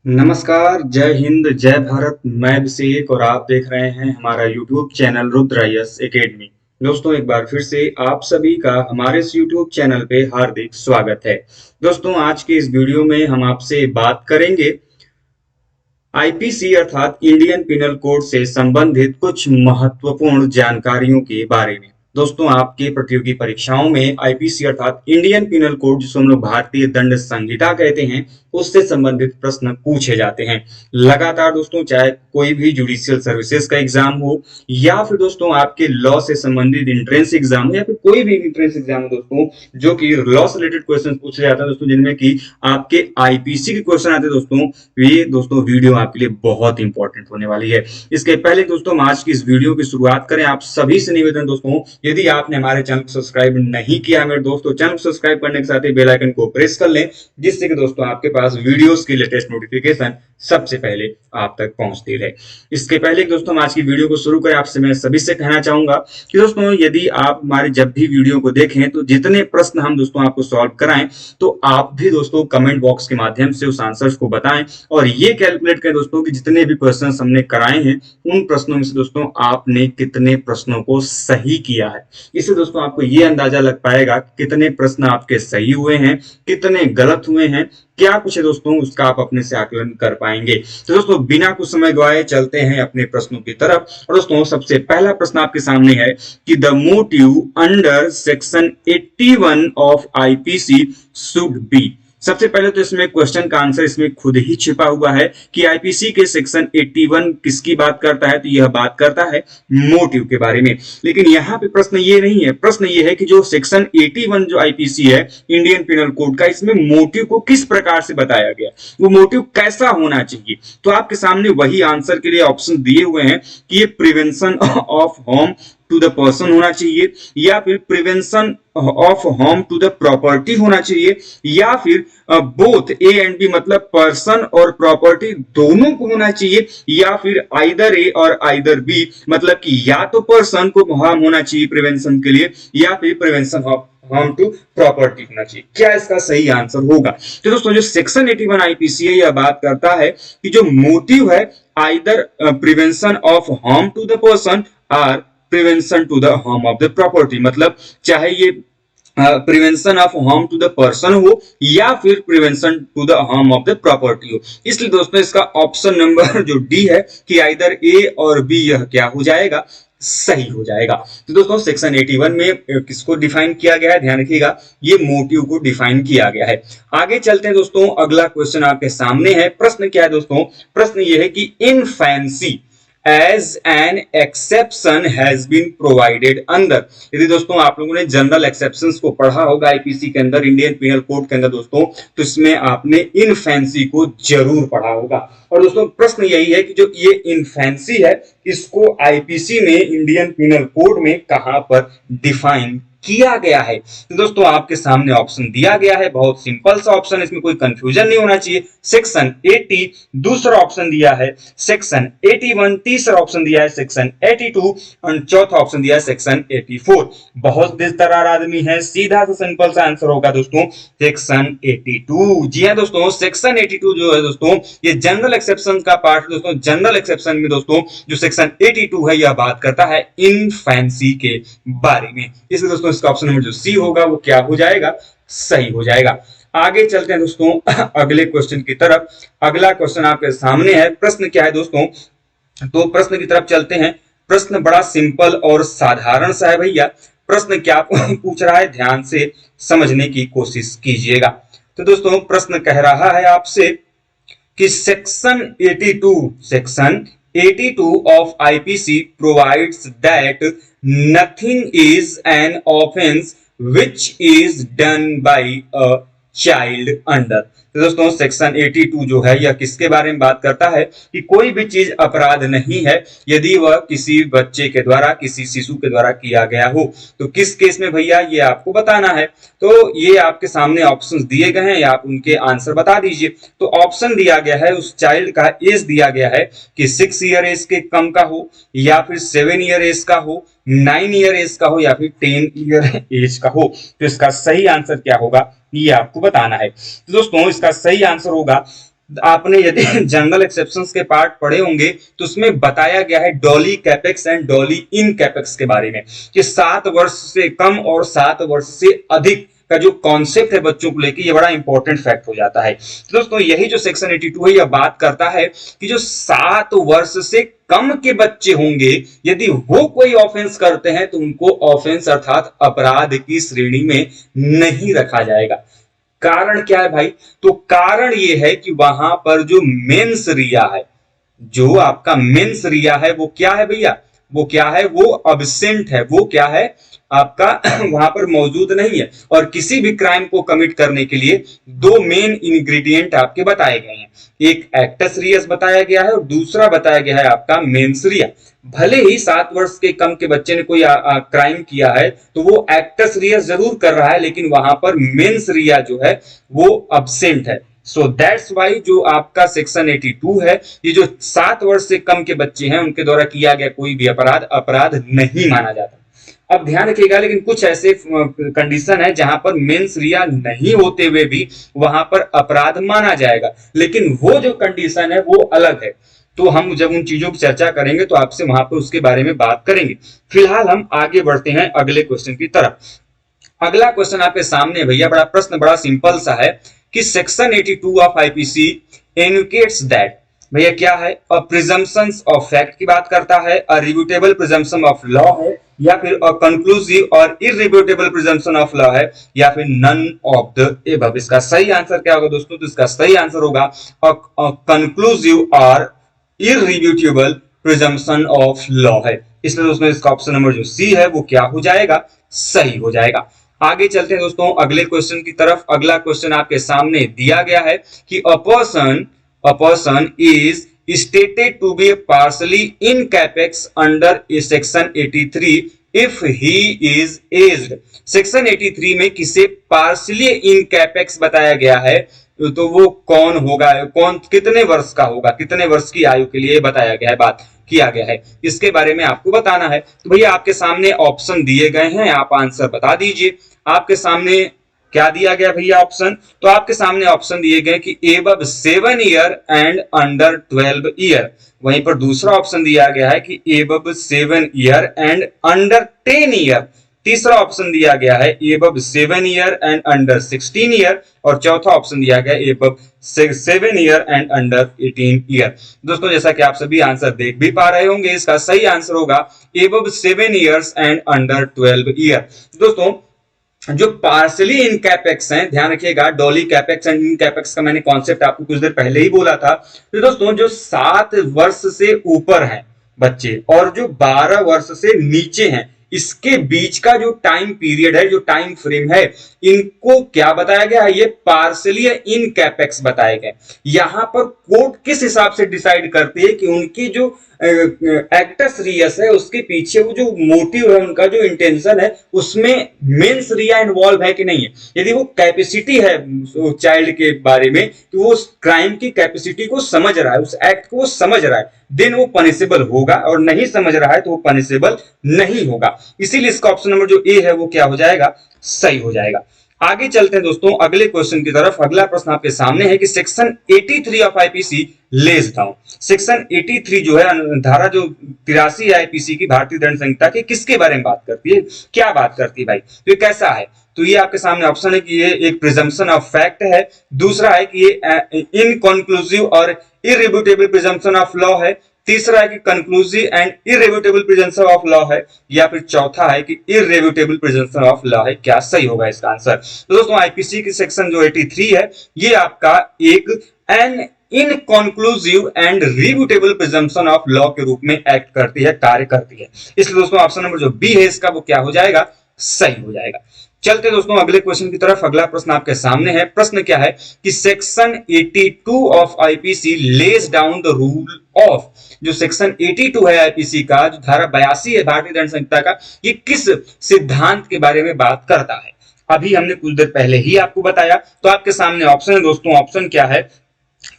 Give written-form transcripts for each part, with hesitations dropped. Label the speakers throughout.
Speaker 1: नमस्कार, जय हिंद, जय भारत। मैं अभिषेक और आप देख रहे हैं हमारा YouTube channel Rudra IAS academy. दोस्तों, एक बार फिर से आप सभी का हमारे इस यूट्यूब चैनल पे हार्दिक स्वागत है। दोस्तों, आज के इस वीडियो में हम आपसे बात करेंगे आईपीसी अर्थात इंडियन पिनल कोड से संबंधित कुछ महत्वपूर्ण जानकारियों के बारे में। दोस्तों, आपके प्रतियोगी परीक्षाओं में आईपीसी अर्थात इंडियन पिनल कोड, जिसको हम लोग भारतीय दंड संहिता कहते हैं, उससे संबंधित प्रश्न पूछे जाते हैं लगातार। दोस्तों, चाहे कोई भी जुडिशियल सर्विसेज का एग्जाम हो या फिर दोस्तों आपके लॉ से संबंधित एंट्रेंस एग्जाम हो या फिर कोई भी एंट्रेंस एग्जाम हो दोस्तों, जो कि लॉ से रिलेटेड क्वेश्चन पूछे जाते हैं दोस्तों, जिनमें कि आपके आईपीसी के क्वेश्चन आते हैं दोस्तों, ये दोस्तों वीडियो आपके लिए बहुत इंपॉर्टेंट होने वाली है। इसके पहले दोस्तों, हम आज की इस वीडियो की शुरुआत करें। आप सभी से निवेदन दोस्तों, यदि आपने हमारे चैनल को सब्सक्राइब नहीं किया मेरे दोस्तों, चैनल को सब्सक्राइब करने के साथ ही बेल आइकन को प्रेस कर लें, जिससे कि दोस्तों आपके पास वीडियोस की लेटेस्ट नोटिफिकेशन सबसे पहले आप तक पहुंचती रहे। इसके पहले दोस्तों, हम आज की वीडियो को शुरू करें, आपसे मैं सभी से कहना चाहूंगा कि दोस्तों, यदि आप हमारे जब भी वीडियो को देखें तो जितने प्रश्न हम दोस्तों आपको सॉल्व कराएं, तो आप भी दोस्तों कमेंट बॉक्स के माध्यम से उस आंसर्स को बताएं और ये कैलकुलेट करें दोस्तों कि जितने भी क्वेश्चन हमने कराए हैं, उन प्रश्नों में से दोस्तों आपने कितने प्रश्नों को सही किया है। इससे दोस्तों आपको ये अंदाजा लग पाएगा कि कितने प्रश्न आपके सही हुए हैं, कितने गलत हुए हैं, क्या कुछ है दोस्तों, उसका आप अपने से आकलन कर पाएंगे। तो दोस्तों, बिना कुछ समय गवाए चलते हैं अपने प्रश्नों की तरफ। और दोस्तों, सबसे पहला प्रश्न आपके सामने है कि the motive under section 81 of IPC should be. सबसे पहले तो इसमें क्वेश्चन का आंसर इसमें खुद ही छिपा हुआ है कि आईपीसी के सेक्शन 81 किसकी बात करता है, तो यह बात करता है मोटिव के बारे में। लेकिन यहाँ पे प्रश्न ये नहीं है, प्रश्न ये है कि जो सेक्शन 81 जो आईपीसी है इंडियन पिनल कोड का, इसमें मोटिव को किस प्रकार से बताया गया, वो मोटिव कैसा होना चाहिए। तो आपके सामने वही आंसर के लिए ऑप्शन दिए हुए हैं कि ये prevention of harm to the person होना चाहिए, या फिर prevention of harm to the property होना चाहिए, या फिर बोथ ए एंड बी, मतलब पर्सन और प्रॉपर्टी दोनों को होना चाहिए, या फिर आइदर ए और आइदर बी, मतलब कि या तो पर्सन को हार्म होना चाहिए प्रिवेंशन के लिए, या फिर prevention of harm to property होना चाहिए। क्या इसका सही आंसर होगा? तो दोस्तों, जो सेक्शन 81 आईपीसी है यह बात करता है कि जो मोटिव है either prevention of harm to the person or prevention to the harm of the property, मतलब चाहे ये prevention of harm to the person हो या फिर prevention to the harm of the property हो। इसलिए दोस्तों, इसका ऑप्शन नंबर जो डी है कि आइदर ए और बी, यह क्या हो जाएगा, सही हो जाएगा। तो दोस्तों, सेक्शन 81 में किसको डिफाइन किया गया है, ध्यान रखिएगा, ये मोटिव को डिफाइन किया गया है। आगे चलते हैं दोस्तों, अगला क्वेश्चन आपके सामने है। प्रश्न क्या है दोस्तों? प्रश्न ये है कि इन fancy as an exception has been provided under। यदि दोस्तों आप लोगों ने जनरल एक्सेप्शंस को पढ़ा होगा आईपीसी के अंदर, इंडियन पिनल कोड के अंदर दोस्तों, तो इसमें आपने इन फैंसी को जरूर पढ़ा होगा। और दोस्तों, प्रश्न यही है कि जो ये इन फैंसी है, इसको आईपीसी में इंडियन पिनल कोड में कहां पर डिफाइन किया गया है। तो दोस्तों, आपके सामने ऑप्शन दिया गया है, बहुत सिंपल सा ऑप्शन, इसमें कोई कंफ्यूजन नहीं होना चाहिए। सेक्शन 80 दूसरा ऑप्शन दिया है, सेक्शन 81 तीसरा ऑप्शन दिया है, सेक्शन 82 और चौथा ऑप्शन दिया है सेक्शन 84। बहुत बेतरार आदमी है, सीधा सा सिंपल सा आंसर होगा दोस्तों सेक्शन 82। जी हां दोस्तों, सेक्शन 82 जो है दोस्तों, ये जनरल एक्सेप्शन का पार्ट है दोस्तों। जनरल एक्सेप्शन में दोस्तों जो सेक्शन 82 है, यह बात करता है इन फैंसी के बारे में। इसलिए दोस्तों, इसका ऑप्शन नंबर जो सी होगा वो क्या हो जाएगा, सही हो जाएगा। आगे चलते हैं दोस्तों अगले क्वेश्चन की तरफ। अगला क्वेश्चन आपके सामने है। प्रश्न क्या है दोस्तों? तो प्रश्न की तरफ चलते हैं। प्रश्न बड़ा सिंपल और साधारण सा है भैया। प्रश्न क्या पूछ रहा है, ध्यान से समझने की कोशिश कीजिएगा। तो दोस्तों, प्रश्न कह रहा है आपसे कि section 82 of IPC provides that nothing is an offense which is done by a child under। तो दोस्तों, सेक्शन 82 जो है यह किसके बारे में बात करता है कि कोई भी चीज अपराध नहीं है यदि वह किसी बच्चे के द्वारा, किसी शिशु के द्वारा किया गया हो। तो किस केस में भैया, ये आपको बताना है। तो ये आपके सामने ऑप्शंस दिए गए हैं, आप उनके आंसर बता दीजिए। तो ऑप्शन दिया गया है, उस चाइल्ड का एज दिया गया है कि 6 ईयर एज के कम का हो, या फिर 7 ईयर एज का हो, 9 ईयर एज का हो, या फिर 10 ईयर एज का हो। तो इसका सही आंसर क्या होगा, ये आपको बताना है। तो दोस्तों, इसका सही आंसर होगा आपने यदि जनरल एक्सेप्शंस के पार्ट पढ़े होंगे तो उसमें बताया गया है Dolly capex and Dolly in capex के बारे में कि 7 वर्ष से कम और 7 वर्ष से अधिक का जो कॉन्सेप्ट है बच्चों को लेके, ये बड़ा इंपॉर्टेंट फैक्ट हो जाता है। तो दोस्तों यही जो सेक्शन 82 है यह बात करता है कि जो 7 वर्ष से कम के बच्चे होंगे यदि वो कोई ऑफेंस करते हैं तो उनको ऑफेंस अर्थात अपराध की श्रेणी में नहीं रखा जाएगा। कारण क्या है भाई? तो कारण ये है कि वहां पर जो मेंस रिया है, जो आपका मेंस रिया है वो क्या है भैया? वो क्या है? वो अब्सेंट है। वो क्या है आपका? वहां पर मौजूद नहीं है। और किसी भी क्राइम को कमिट करने के लिए 2 मेन इंग्रेडिएंट आपके बताए गए हैं, एक एक्टस रियस बताया गया है और दूसरा बताया गया है आपका मेंस रिया। भले ही 7 वर्ष के कम के बच्चे ने कोई क्राइम किया है तो वो एक्टस रियस जरूर कर रहा है, लेकिन वहां पर मेंस रिया जो है वो अब्सेंट है। सो दैट्स वाई जो आपका सेक्शन 82 है, ये जो 7 वर्ष से कम के बच्चे हैं उनके द्वारा किया गया कोई भी अपराध नहीं माना जाता। अब ध्यान रखिएगा, लेकिन कुछ ऐसे कंडीशन है जहां पर मेंस रिया नहीं होते हुए भी वहां पर अपराध माना जाएगा, लेकिन वो जो कंडीशन है वो अलग है। तो हम जब उन चीजों की चर्चा करेंगे तो आपसे वहां पर उसके बारे में बात करेंगे। फिलहाल हम आगे बढ़ते हैं अगले क्वेश्चन की तरफ। अगला क्वेश्चन आपके सामने भैया, बड़ा प्रश्न बड़ा सिंपल सा है कि section 82 of IPC indicates that, भैया क्या है? अ प्रिजम्पशंस ऑफ फैक्ट की बात करता है, अ रिब्यूटेबल प्रिजम्पशन ऑफ लॉ है, या फिर अ कंक्लूसिव और इररिब्यूटेबल प्रिजम्पशन ऑफ लॉ है, या फिर नन ऑफ द एबव। इसका सही आंसर क्या होगा दोस्तों? तो इसका सही आंसर होगा अ कंक्लूसिव और इररिब्यूटेबल प्रिजम्पशन ऑफ लॉ है। इसलिए दोस्तों इसका ऑप्शन नंबर जो सी है वो क्या हो जाएगा? सही हो जाएगा। आगे चलते हैं दोस्तों अगले क्वेश्चन की तरफ। अगला क्वेश्चन आपके सामने दिया गया है कि a person is stated to be partially in capex under section 83 if he is aged। Section 83 में किसे पार्शली इन कैपेक्स बताया गया है, तो वो कौन होगा? कौन कितने वर्ष का होगा, कितने वर्ष की आयु के लिए बताया गया है, बात किया गया है, इसके बारे में आपको बताना है। तो भैया आपके सामने ऑप्शन दिए गए हैं, आप आंसर बता दीजिए। आपके सामने क्या दिया गया भैया ऑप्शन? तो आपके सामने ऑप्शन दिए गए कि above 7 year and under 12 year. वहीं पर दूसरा ऑप्शन दिया गया है कि above 7 year and under 10 year. तीसरा ऑप्शन दिया गया है above 7 year and under 16 year. और चौथा ऑप्शन दिया गया above 7 year and under 18 year. दोस्तों जैसा कि आप सभी आंसर देख भी पा रहे होंगे, इसका सही आंसर होगा above 7 years and under 12 year. दोस्तों जो पार्शली इन कैपेक्स हैं, ध्यान रखिएगा, Dolly capex and in capex का मैंने कॉन्सेप्ट आपको कुछ देर पहले ही बोला था। तो दोस्तों जो 7 वर्ष से ऊपर हैं बच्चे और जो 12 वर्ष से नीचे हैं, इसके बीच का जो टाइम पीरियड है, जो टाइम फ्रेम है, इनको क्या बताया गया है? ये पार्शली इन कैपेक्स बताए गए। यहां पर कोर्ट किस हिसाब से डिसाइड करती है कि उनकी जो एक्टस रियस है उसके पीछे वो जो मोटिव है, उनका जो इंटेंशन है, उसमें मेंस रिया इन्वॉल्व है कि नहीं है। यदि वो कैपेसिटी है चाइल्ड के बारे में कि वो उस क्राइम की कैपेसिटी को समझ रहा है, उस एक्ट को समझ रहा है, देन वो पनिशेबल होगा, और नहीं समझ रहा है तो वो पनिशेबल नहीं होगा। इसीलिए इसका ऑप्शन नंबर जो ए है वो क्या हो जाएगा? सही हो जाएगा। आगे चलते हैं दोस्तों अगले क्वेश्चन की तरफ। अगला प्रश्न आपके सामने है कि section 83 of IPC lays down. Section 83 जो है, धारा जो 83 आईपीसी की, भारतीय दंड संहिता की, किसके बारे में बात करती है? क्या बात करती है भाई? तो ये कैसा है? तो ये आपके सामने ऑप्शन है कि ये एक प्रिजम्पशन ऑफ फैक्ट है, दूसरा है कि ये इनकंक्लूसिव और इररिब्यूटेबल प्रिजम्पशन ऑफ लॉ है, तीसरा है कि conclusive and irrebuttable presumption of law है, या फिर चौथा है कि इररिब्यूटेबल प्रिजम्पशन ऑफ लॉ है। क्या सही होगा इसका आंसर? तो दोस्तों आईपीसी की सेक्शन जो 83 है ये आपका एक an inconclusive and rebuttable presumption of law के रूप में एक्ट करती है, कार्य करती है। इसलिए दोस्तों ऑप्शन नंबर जो बी है इसका वो क्या हो जाएगा? सही हो जाएगा। चलते दोस्तों अगले क्वेश्चन की तरफ। अगला प्रश्न आपके सामने है। प्रश्न क्या है कि section 82 of IPC lays down the rule of. जो सेक्शन 82 है आईपीसी का, जो धारा 82 है भारतीय दंड संहिता का, ये किस सिद्धांत के बारे में बात करता है? अभी हमने कुछ देर पहले ही आपको बताया। तो आपके सामने ऑप्शन है दोस्तों, ऑप्शन क्या है?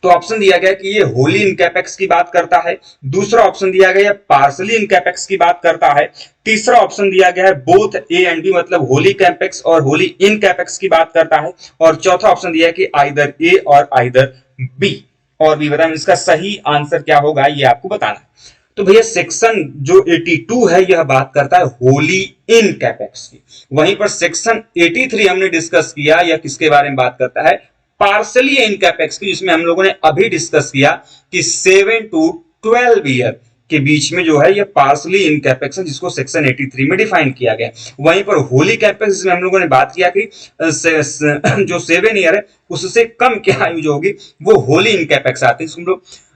Speaker 1: तो ऑप्शन दिया गया कि ये होली इन कैपेक्स की बात करता है, दूसरा ऑप्शन दिया गया पार्शली इन कैपेक्स की बात करता है, तीसरा ऑप्शन दिया गया है बोथ ए एंड बी, मतलब होली कैपेक्स और होली इन कैपेक्स की बात करता है, और चौथा ऑप्शन दिया है कि आइदर ए और आइदर बी। और भी बताएं। इसका सही आंसर क्या होगा ये आपको बताना है। तो भैया सेक्शन जो 82 है यह बात करता है होली इन कैपेक्स की, वहीं पर सेक्शन 83 हमने डिस्कस किया, यह किसके बारे में बात करता है, पार्सली इन कैपेक्स की, जिसमें हम लोगों ने अभी डिस्कस किया कि 7 to 12 ईयर के बीच में जो है ये पार्सली इन कैपेक्स है, जिसको सेक्शन 83 में डिफाइन किया गया। वहीं पर होली कैपेक्स जिसमें हम लोगों ने बात किया कि जो 7 ईयर है उससे कम क्या आयु जो होगी वो होली इन कैपेक्स आती है।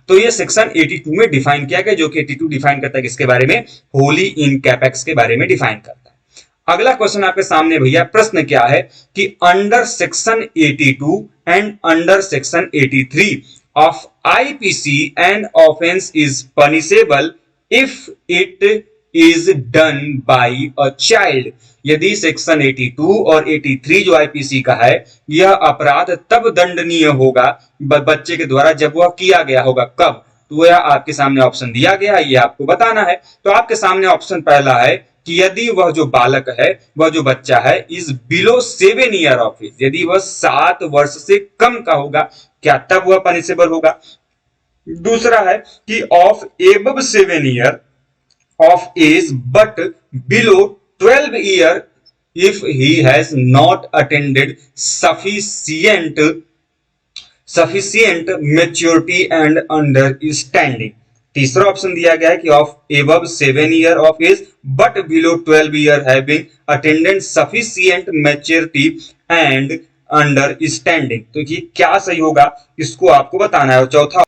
Speaker 1: तो ये सेक्शन 82 में डिफाइन किया गया, जो कि 82 डिफाइन करता है किसके बारे में, होली इन कैपेक्स के बारे में डिफाइन करता है। अगला क्वेश्चन आपके सामने भैया, प्रश्न क्या है कि under section 82 and under section 83 of IPC an offense is punishable if it is done by a child। यदि सेक्शन 82 और 83 जो आईपीसी का है यह अपराध तब दंडनीय होगा बच्चे के द्वारा जब वह किया गया होगा। कब? तो यह आपके सामने ऑप्शन दिया गया है, ये आपको बताना है। तो आपके सामने ऑप्शन पहला है कि यदि वह जो बालक है, वह जो बच्चा है, is below 7 year of age, यदि वह 7 वर्ष से कम का होगा, क्या तब वह पनिशेबल होगा। दूसरा है कि of above 7 year of age but below 12 year if he has not attended sufficient maturity and understanding. तीसरा ऑप्शन दिया गया है कि of above 7 year of age but below 12 year having attended sufficient maturity and understanding. तो ये क्या सही होगा, इसको आपको बताना है। और चौथा,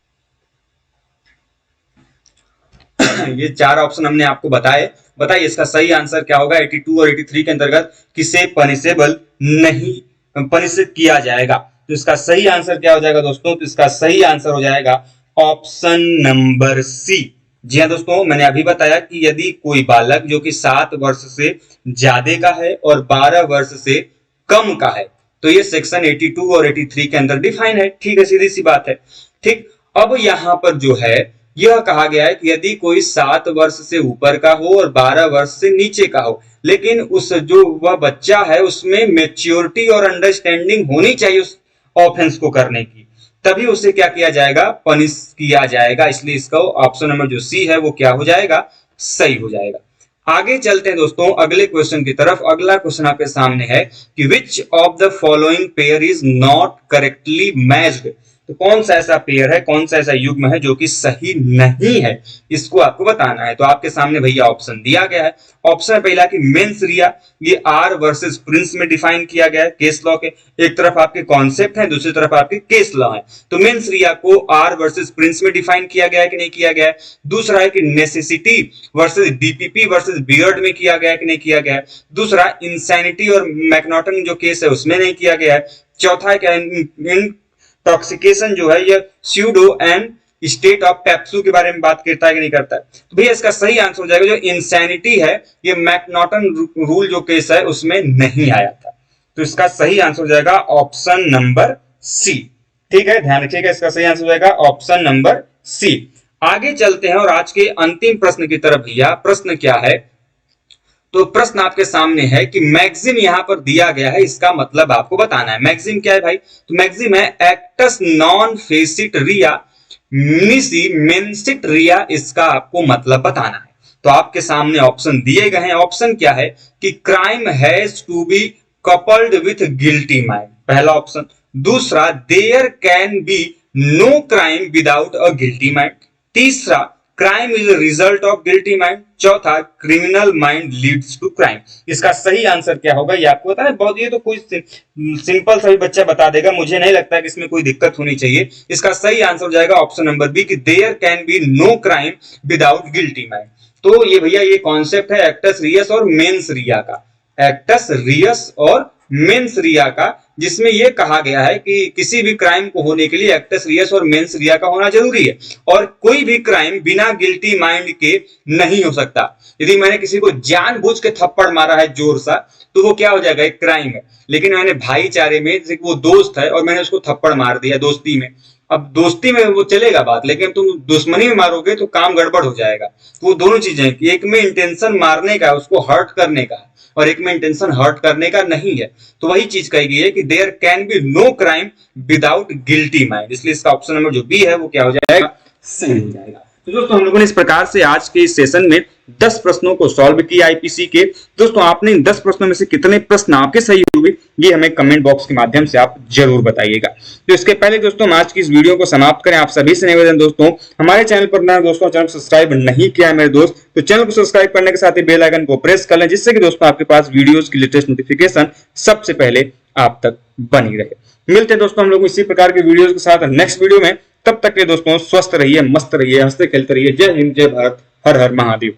Speaker 1: ये 4 ऑप्शन हमने आपको बताए, बताइए इसका सही आंसर क्या होगा। 82 और 83 के अंतर्गत किसे पनिशेबल नहीं पनिश किया जाएगा। तो इसका सही आंसर क्या हो जाएगा दोस्तों, तो इसका सही आंसर हो जाएगा ऑप्शन नंबर सी। जी हाँ दोस्तों, मैंने अभी बताया कि यदि कोई बालक जो कि 7 वर्ष से ज्यादा का है और 12 वर्ष से कम का है, तो ये सेक्शन 82 और 83 के अंदर डिफाइन है। ठीक है, सीधी सी बात है। ठीक, अब यहां पर जो है यह कहा गया है कि यदि कोई 7 वर्ष से ऊपर का हो और 12 वर्ष से नीचे का हो, लेकिन उस जो वह बच्चा है उसमें मेच्योरिटी और अंडरस्टैंडिंग होनी चाहिए उस ऑफेंस को करने की, तभी उसे क्या किया जाएगा, पनिश किया जाएगा। इसलिए इसका ऑप्शन नंबर जो सी है वो क्या हो जाएगा, सही हो जाएगा। आगे चलते हैं दोस्तों अगले क्वेश्चन की तरफ। अगला क्वेश्चन आपके सामने है कि which of the following pair is not correctly matched. तो कौन सा ऐसा पेयर है, कौन सा ऐसा युग्म है जो कि सही नहीं है, इसको आपको बताना है। तो आपके सामने भैया ऑप्शन दिया गया है। ऑप्शन पहला कि मेंस रिया, ये आर वर्सेस प्रिंस में डिफाइन किया गया है केस लॉ के। एक तरफ आपके कॉन्सेप्ट है, दूसरी तरफ आपके केस लॉ है। तो मेंस रिया को आर वर्सेस प्रिंस में डिफाइन किया गया है कि नहीं किया गया है। दूसरा है कि necessity versus DPP versus beard में किया गया है कि नहीं किया गया है। दूसरा इंसैनिटी और मैकनॉटन जो केस है उसमें नहीं किया गया है। चौथा है कि टॉक्सिकेशन जो है यह स्यूडो एंड स्टेट ऑफ टेप्सू के बारे में बात करता है कि नहीं करता है। तो भैया इसका सही आंसर हो जाएगा जो इंसैनिटी है, ये मैकनॉटन रूल जो केस है उसमें नहीं आया था। तो इसका सही आंसर हो जाएगा ऑप्शन नंबर सी। ठीक है, ध्यान रखिएगा, इसका सही आंसर हो जाएगा ऑप्शन नंबर सी। आगे चलते हैं और आज के अंतिम प्रश्न की तरफ। भैया प्रश्न क्या है, तो प्रश्न आपके सामने है कि मैक्सिम यहां पर दिया गया है, इसका मतलब आपको बताना है। मैक्सिम क्या है भाई, तो मैक्सिम है एक्टस नॉन फेसिट रिया मिसी मेंसिट रिया, इसका आपको मतलब बताना है। तो आपके सामने ऑप्शन दिए गए हैं। ऑप्शन क्या है कि crime has to be coupled with guilty mind, पहला ऑप्शन। दूसरा, there can be no crime without a guilty mind. तीसरा, crime is result of guilty mind. चौथा, criminal mind leads to crime. इसका सही आंसर क्या होगा ये आपको बताना है। बहुत ये तो कोई सिंपल सा भी बच्चा बता देगा, मुझे नहीं लगता कि इसमें कोई दिक्कत होनी चाहिए। इसका सही आंसर हो जाएगा ऑप्शन नंबर बी कि there can be no crime without guilty mind. तो ये भैया ये कॉन्सेप्ट है एक्टस रियस और मेंस रिया का, एक्टस रियस और मेंस रिया का, जिसमें यह कहा गया है कि किसी भी क्राइम को होने के लिए एक्टस रियस और मेंस रिया का होना जरूरी है, और कोई भी क्राइम बिना गिल्टी माइंड के नहीं हो सकता। यदि मैंने किसी को जानबूझ के थप्पड़ मारा है जोर सा, तो वो क्या हो जाएगा, एक क्राइम है। लेकिन मैंने भाईचारे में, वो दोस्त है और मैंने उसको थप्पड़ मार दिया दोस्ती में, अब दोस्ती में वो चलेगा बात, लेकिन तुम दुश्मनी में मारोगे तो काम गड़बड़ हो जाएगा। वो दोनों चीजें, एक में इंटेंशन मारने का, उसको हर्ट करने का, और एक में इंटेंशन हर्ट करने का नहीं है। तो वही चीज कही गई है कि there can be no crime without guilty mind, इसलिए इसका ऑप्शन नंबर जो बी है वो क्या हो जाएगा, सही हो जाएगा। तो दोस्तों हम लोगों ने इस प्रकार से आज के इस सेशन में 10 प्रश्नों को सॉल्व किया आईपीसी के। दोस्तों आपने इन 10 प्रश्नों में से कितने प्रश्न आपके सही हुए ये हमें कमेंट बॉक्स के माध्यम से आप जरूर बताइएगा। तो इसके पहले दोस्तों हम आज की इस वीडियो को समाप्त करें, आप सभी से निवेदन दोस्तों, हमारे चैनल पर नए दोस्तों चैनल सब्सक्राइब नहीं किया है मेरे दोस्त, तो चैनल को सब्सक्राइब करने के साथ ही बेल आइकन को प्रेस कर लें, जिससे कि दोस्तों आपके पास वीडियोस की लेटेस्ट नोटिफिकेशन सबसे पहले आप तक बनी रहे। मिलते हैं दोस्तों हम लोग इसी प्रकार के वीडियोस के साथ नेक्स्ट वीडियो में। तब तक के दोस्तों स्वस्थ रहिए, मस्त रहिए, हंसते खेलते रहिए। जय हिंद, जय भारत, हर हर महादेव।